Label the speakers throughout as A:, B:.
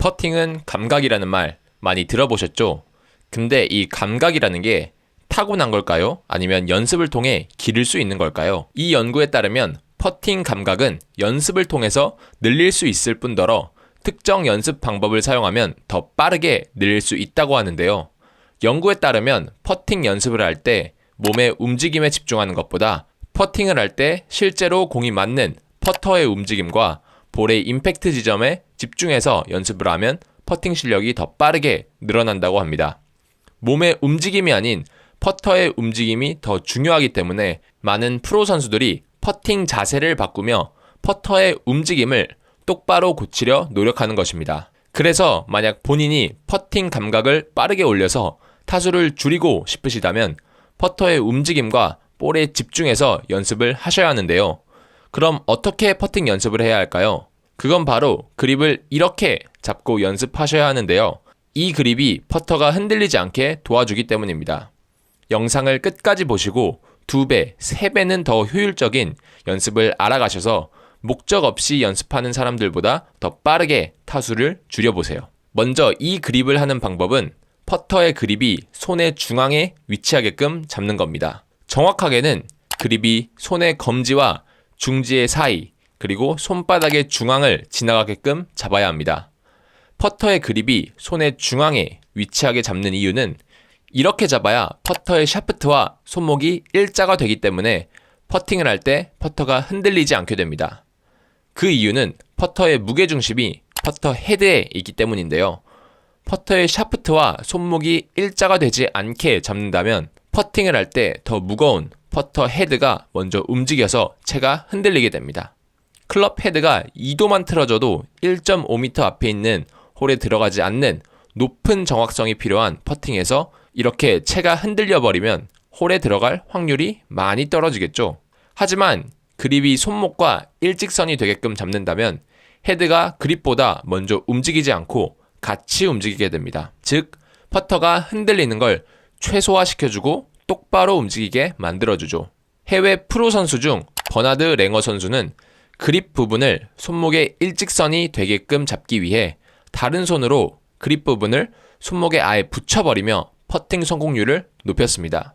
A: 퍼팅은 감각이라는 말 많이 들어보셨죠? 근데 이 감각이라는 게 타고난 걸까요? 아니면 연습을 통해 기를 수 있는 걸까요? 이 연구에 따르면 퍼팅 감각은 연습을 통해서 늘릴 수 있을 뿐더러 특정 연습 방법을 사용하면 더 빠르게 늘릴 수 있다고 하는데요. 연구에 따르면 퍼팅 연습을 할 때 몸의 움직임에 집중하는 것보다 퍼팅을 할 때 실제로 공이 맞는 퍼터의 움직임과 볼의 임팩트 지점에 집중해서 연습을 하면 퍼팅 실력이 더 빠르게 늘어난다고 합니다. 몸의 움직임이 아닌 퍼터의 움직임이 더 중요하기 때문에 많은 프로 선수들이 퍼팅 자세를 바꾸며 퍼터의 움직임을 똑바로 고치려 노력하는 것입니다. 그래서 만약 본인이 퍼팅 감각을 빠르게 올려서 타수를 줄이고 싶으시다면 퍼터의 움직임과 볼에 집중해서 연습을 하셔야 하는데요. 그럼 어떻게 퍼팅 연습을 해야 할까요? 그건 바로 그립을 이렇게 잡고 연습하셔야 하는데요. 이 그립이 퍼터가 흔들리지 않게 도와주기 때문입니다. 영상을 끝까지 보시고 2배, 3배는 더 효율적인 연습을 알아가셔서 목적 없이 연습하는 사람들보다 더 빠르게 타수를 줄여보세요. 먼저 이 그립을 하는 방법은 퍼터의 그립이 손의 중앙에 위치하게끔 잡는 겁니다. 정확하게는 그립이 손의 검지와 중지의 사이, 그리고 손바닥의 중앙을 지나가게끔 잡아야 합니다. 퍼터의 그립이 손의 중앙에 위치하게 잡는 이유는 이렇게 잡아야 퍼터의 샤프트와 손목이 일자가 되기 때문에 퍼팅을 할 때 퍼터가 흔들리지 않게 됩니다. 그 이유는 퍼터의 무게중심이 퍼터 헤드에 있기 때문인데요. 퍼터의 샤프트와 손목이 일자가 되지 않게 잡는다면 퍼팅을 할 때 더 무거운 퍼터 헤드가 먼저 움직여서 채가 흔들리게 됩니다. 클럽 헤드가 2도만 틀어져도 1.5m 앞에 있는 홀에 들어가지 않는 높은 정확성이 필요한 퍼팅에서 이렇게 채가 흔들려 버리면 홀에 들어갈 확률이 많이 떨어지겠죠. 하지만 그립이 손목과 일직선이 되게끔 잡는다면 헤드가 그립보다 먼저 움직이지 않고 같이 움직이게 됩니다. 즉, 퍼터가 흔들리는 걸 최소화시켜주고 똑바로 움직이게 만들어주죠. 해외 프로 선수 중 버나드 랭어 선수는 그립 부분을 손목의 일직선이 되게끔 잡기 위해 다른 손으로 그립 부분을 손목에 아예 붙여버리며 퍼팅 성공률을 높였습니다.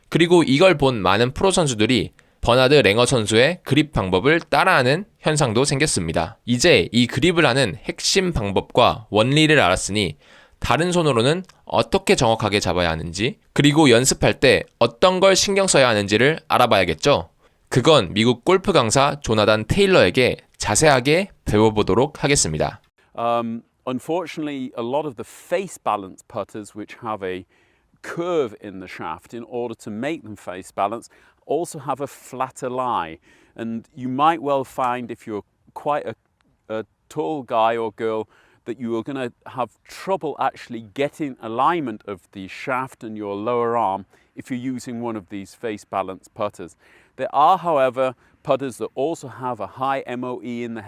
A: 그리고 이걸 본 많은 프로 선수들이 버나드 랭어 선수의 그립 방법을 따라하는 현상도 생겼습니다. 이제 이 그립을 하는 핵심 방법과 원리를 알았으니 다른 손으로는 어떻게 정확하게 잡아야 하는지, 그리고 연습할 때 어떤 걸 신경 써야 하는지를 알아봐야겠죠? 그건 미국 골프 강사 조나단 테일러에게 자세하게 배워보도록 하겠습니다.
B: Unfortunately, a lot of the face balance putters, which have a curve in the shaft in order to make them face balance, also have a flatter lie. And you might well find, if you're quite a tall guy or girl, that you are going to have trouble actually getting alignment of the shaft and your lower arm if you're using one of these face balance putters. There are, however, putters that also have a high MOI in the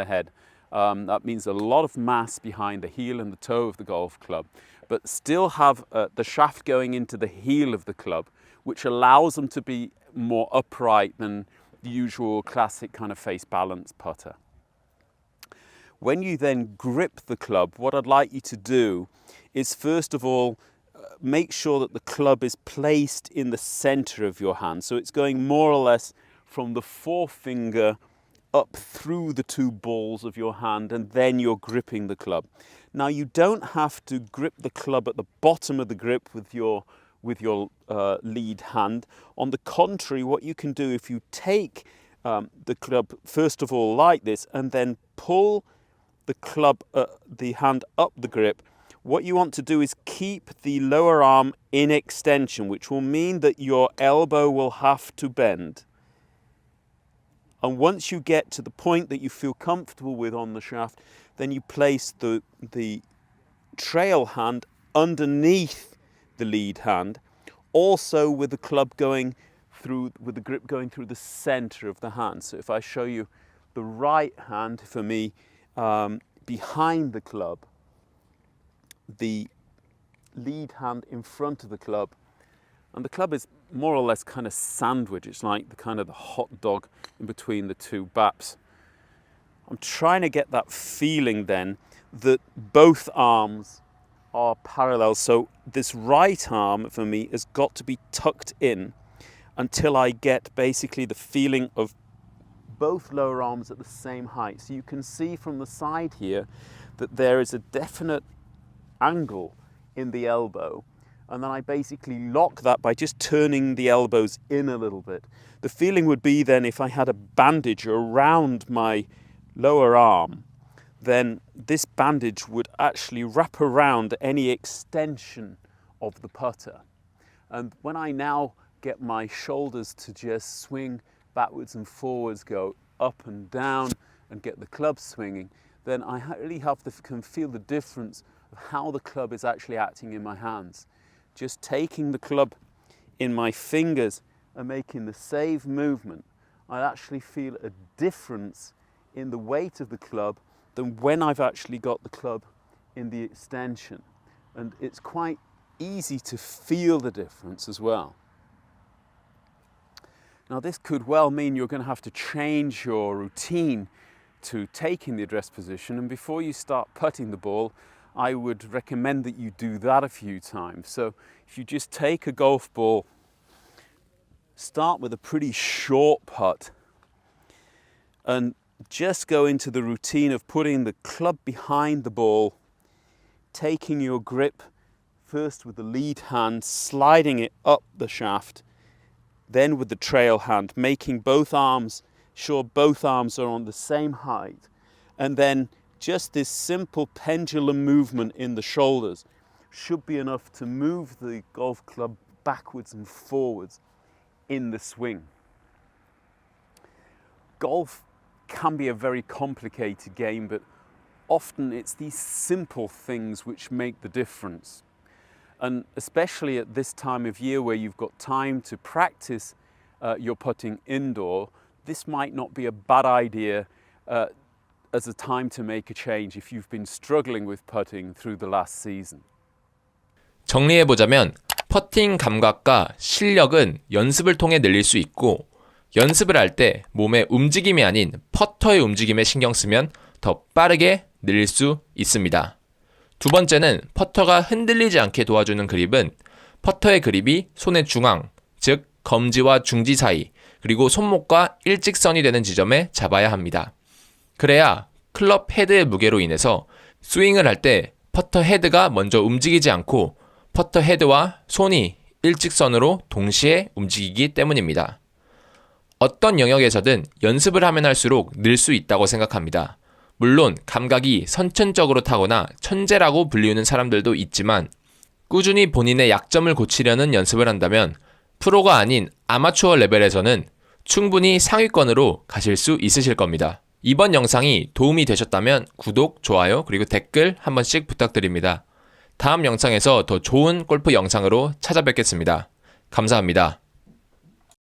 B: head. That means a lot of mass behind the heel and the toe of the golf club, but still have the shaft going into the heel of the club, which allows them to be more upright than the usual classic kind of face balance putter. When you then grip the club, what I'd like you to do is first of all make sure that the club is placed in the center of your hand. So it's going more or less from the forefinger up through the two balls of your hand, and then you're gripping the club. Now you don't have to grip the club at the bottom of the grip with your lead hand. On the contrary, what you can do if you take the club first of all like this and then pull the club, the hand up the grip, what you want to do is keep the lower arm in extension, which will mean that your elbow will have to bend. And once you get to the point that you feel comfortable with on the shaft, then you place the trail hand underneath the lead hand, also with the club going through, with the grip going through the center of the hand. So if I show you the right hand for me behind the club, the lead hand in front of the club, and the club is more or less kind of sandwiched. It's like the kind of the hot dog in between the two baps. I'm trying to get that feeling then that both arms are parallel. So this right arm for me has got to be tucked in until I get basically the feeling of both lower arms at the same height. So you can see from the side here that there is a definite angle in the elbow, and then I basically lock that by just turning the elbows in a little bit. The feeling would be then if I had a bandage around my lower arm, then this bandage would actually wrap around any extension of the putter. And when I now get my shoulders to just swing backwards and forwards, go up and down, and get the club swinging, then I really can feel the difference of how the club is actually acting in my hands. Just taking the club in my fingers and making the save movement, I actually feel a difference in the weight of the club than when I've actually got the club in the extension. And it's quite easy to feel the difference as well. Now this could well mean you're going to have to change your routine to taking the address position, and before you start putting the ball, I would recommend that you do that a few times. So if you just take a golf ball, start with a pretty short putt, and just go into the routine of putting the club behind the ball, taking your grip first with the lead hand, sliding it up the shaft, then with the trail hand, making sure both arms are on the same height, and then just this simple pendulum movement in the shoulders should be enough to move the golf club backwards and forwards in the swing. Golf can be a very complicated game, but often it's these simple things which make the difference. And especially at this time of year where you've got time to practice your putting indoor, this might not be a bad idea as a time to make a change if you've been struggling with putting through the last season.
A: 정리해보자면 퍼팅 감각과 실력은 연습을 통해 늘릴 수 있고, 연습을 할 때 몸의 움직임이 아닌 퍼터의 움직임에 신경 쓰면 더 빠르게 늘릴 수 있습니다. 두 번째는 퍼터가 흔들리지 않게 도와주는 그립은 퍼터의 그립이 손의 중앙, 즉 검지와 중지 사이, 그리고 손목과 일직선이 되는 지점에 잡아야 합니다. 그래야 클럽 헤드의 무게로 인해서 스윙을 할 때 퍼터 헤드가 먼저 움직이지 않고 퍼터 헤드와 손이 일직선으로 동시에 움직이기 때문입니다. 어떤 영역에서든 연습을 하면 할수록 늘 수 있다고 생각합니다. 물론 감각이 선천적으로 타거나 천재라고 불리우는 사람들도 있지만, 꾸준히 본인의 약점을 고치려는 연습을 한다면 프로가 아닌 아마추어 레벨에서는 충분히 상위권으로 가실 수 있으실 겁니다. 이번 영상이 도움이 되셨다면 구독, 좋아요, 그리고 댓글 한 번씩 부탁드립니다. 다음 영상에서 더 좋은 골프 영상으로 찾아뵙겠습니다. 감사합니다.